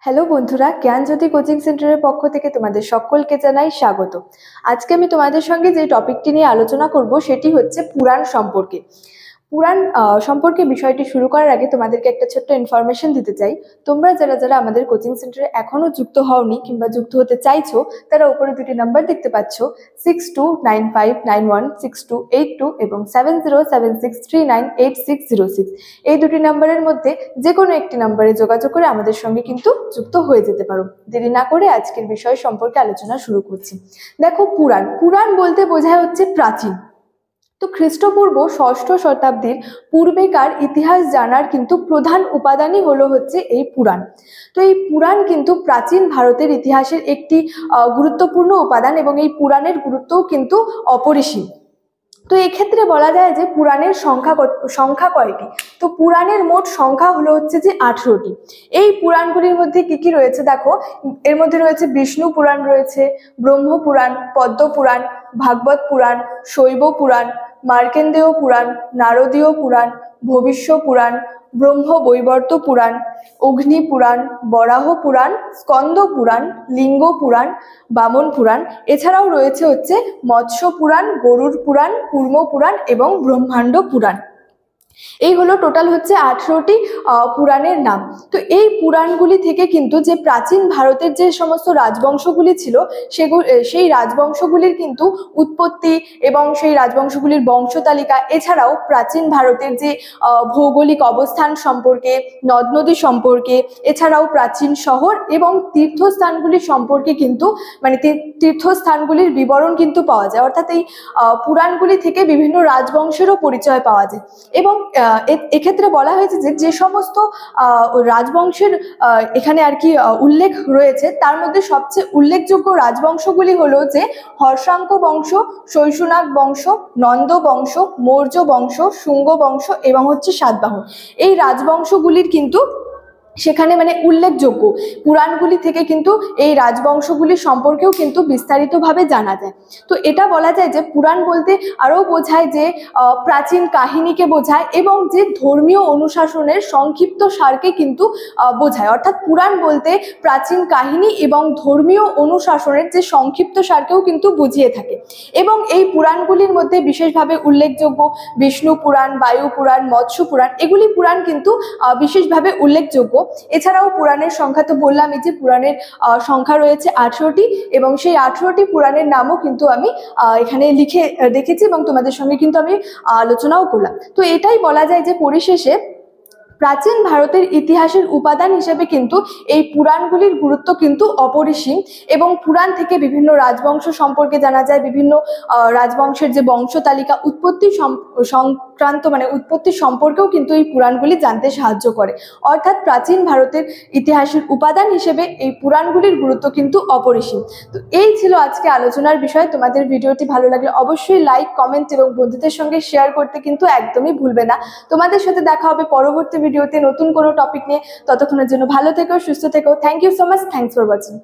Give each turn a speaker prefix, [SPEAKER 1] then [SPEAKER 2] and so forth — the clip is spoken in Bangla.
[SPEAKER 1] হ্যালো বন্ধুরা, জ্ঞানজ্যোতি কোচিং সেন্টারের পক্ষ থেকে তোমাদের সকলকে জানাই স্বাগত। আজকে আমি তোমাদের সঙ্গে যে টপিকটি নিয়ে আলোচনা করব সেটি হচ্ছে পুরাণ সম্পর্কে। পুরাণ সম্পর্কে বিষয়টি শুরু করার আগে তোমাদেরকে একটা ছোট্ট ইনফরমেশন দিতে চাই। তোমরা যারা যারা আমাদের কোচিং সেন্টারে এখনো যুক্ত হওনি কিংবা যুক্ত হতে চাইছো, তারা উপরে দুটি নাম্বার দেখতে পাচ্ছ, 6295916282 এবং 7076398606। এই দুটি নাম্বারের মধ্যে যে কোনো একটি নাম্বারে যোগাযোগ করে আমাদের সঙ্গে কিন্তু যুক্ত হয়ে যেতে পারো। দেরি না করে আজকের বিষয় সম্পর্কে আলোচনা শুরু করছি। দেখো, পুরাণ পুরাণ বলতে বোঝায় হচ্ছে প্রাচীন। তো খ্রিস্টপূর্ব 6ষ্ঠ শতাব্দীর পূর্বেকার ইতিহাস জানার কিন্তু প্রধান উপাদানই হলো হচ্ছে এই পুরাণ। তো এই পুরাণ কিন্তু প্রাচীন ভারতের ইতিহাসের একটি গুরুত্বপূর্ণ উপাদান এবং এই পুরাণের গুরুত্বও কিন্তু অপরিসীম। তো এক্ষেত্রে বলা যায় যে পুরাণের সংখ্যা কয়টি? তো পুরাণের মোট সংখ্যা হলো হচ্ছে যে 18টি। এই পুরাণগুলির মধ্যে কি কি রয়েছে দেখো, এর মধ্যে রয়েছে বিষ্ণু পুরাণ, রয়েছে ব্রহ্ম পুরাণ, পদ্ম পুরাণ, ভাগবত পুরাণ, শৈব পুরাণ, মার্কেন্ডেয় পুরাণ, নারদীয় পুরাণ, ভবিষ্য পুরাণ, ব্রহ্ম বৈবর্ত পুরাণ, অগ্নি পুরাণ, বরাহ পুরাণ, স্কন্দ পুরাণ, লিঙ্গ পুরাণ, বামন পুরাণ। এছাড়াও রয়েছে হচ্ছে মৎস্য পুরাণ, গরুড় পুরাণ, কুর্ম পুরাণ এবং ব্রহ্মাণ্ড পুরাণ। এই হলো টোটাল হচ্ছে 18টি পুরাণের নাম। তো এই পুরাণগুলি থেকে কিন্তু যে প্রাচীন ভারতের যে সমস্ত রাজবংশগুলি ছিল সেই রাজবংশগুলির কিন্তু উৎপত্তি এবং সেই রাজবংশগুলির বংশতালিকা, এছাড়াও প্রাচীন ভারতের যে ভৌগোলিক অবস্থান সম্পর্কে, নদ নদী সম্পর্কে, এছাড়াও প্রাচীন শহর এবং তীর্থস্থানগুলি সম্পর্কে কিন্তু তীর্থস্থানগুলির বিবরণ কিন্তু পাওয়া যায়। অর্থাৎ এই পুরাণগুলি থেকে বিভিন্ন রাজবংশেরও পরিচয় পাওয়া যায়। এবং এক্ষেত্রে বলা হয়েছে যে সমস্ত রাজবংশের এখানে আর কি উল্লেখ রয়েছে, তার মধ্যে সবচেয়ে উল্লেখযোগ্য রাজবংশগুলি হলো যে হর্ষাঙ্ক বংশ, শৈশুনাগ বংশ, নন্দ বংশ, মৌর্য বংশ, শুঙ্গ বংশ এবং হচ্ছে সাতবাহন। এই রাজবংশগুলির কিন্তু সেখানে উল্লেখযোগ্য পুরাণগুলি থেকে কিন্তু এই রাজবংশগুলি সম্পর্কেও কিন্তু বিস্তারিতভাবে জানা যায়। তো এটা বলা যায় যে পুরাণ বলতে আরও বোঝায় যে প্রাচীন কাহিনীকে বোঝায় এবং যে ধর্মীয় অনুশাসনের সংক্ষিপ্ত সারকে কিন্তু বোঝায়। অর্থাৎ পুরাণ বলতে প্রাচীন কাহিনী এবং ধর্মীয় অনুশাসনের যে সংক্ষিপ্ত সারকেও কিন্তু বুঝিয়ে থাকে। এবং এই পুরাণগুলির মধ্যে বিশেষভাবে উল্লেখযোগ্য বিষ্ণু পুরাণ, বায়ু পুরাণ, মৎস্য পুরাণ, এগুলি পুরাণ কিন্তু বিশেষভাবে উল্লেখযোগ্য। এছাড়াও পুরাণের সংখ্যা তো বললামই যে পুরাণের সংখ্যা রয়েছে 18টি এবং সেই 18টি পুরাণের নামও কিন্তু আমি এখানে লিখে রেখেছি এবং তোমাদের সঙ্গে কিন্তু আমি আলোচনাও করলাম। তো এটাই বলা যায় যে পরিশেষে প্রাচীন ভারতের ইতিহাসের উপাদান হিসেবে কিন্তু এই পুরাণগুলির গুরুত্ব কিন্তু অপরিসীম। এবং পুরাণ থেকে বিভিন্ন রাজবংশ সম্পর্কে জানা যায়, বিভিন্ন রাজবংশের যে বংশ তালিকা, উৎপত্তি সংক্রান্ত উৎপত্তি সম্পর্কেও কিন্তু এই পুরাণগুলি জানতে সাহায্য করে। অর্থাৎ প্রাচীন ভারতের ইতিহাসের উপাদান হিসেবে এই পুরাণগুলির গুরুত্ব কিন্তু অপরিসীম। তো এই ছিল আজকে আলোচনার বিষয়। তোমাদের ভিডিওটি ভালো লাগলে অবশ্যই লাইক, কমেন্ট এবং বন্ধুদের সঙ্গে শেয়ার করতে কিন্তু একদমই ভুলবে না। তোমাদের সাথে দেখা হবে পরবর্তী ভিডিওতে নতুন কোনো টপিক নিয়ে। ততক্ষণের জন্য ভালো থেকো, সুস্থ থেকো। Thank you so much. Thanks for watching.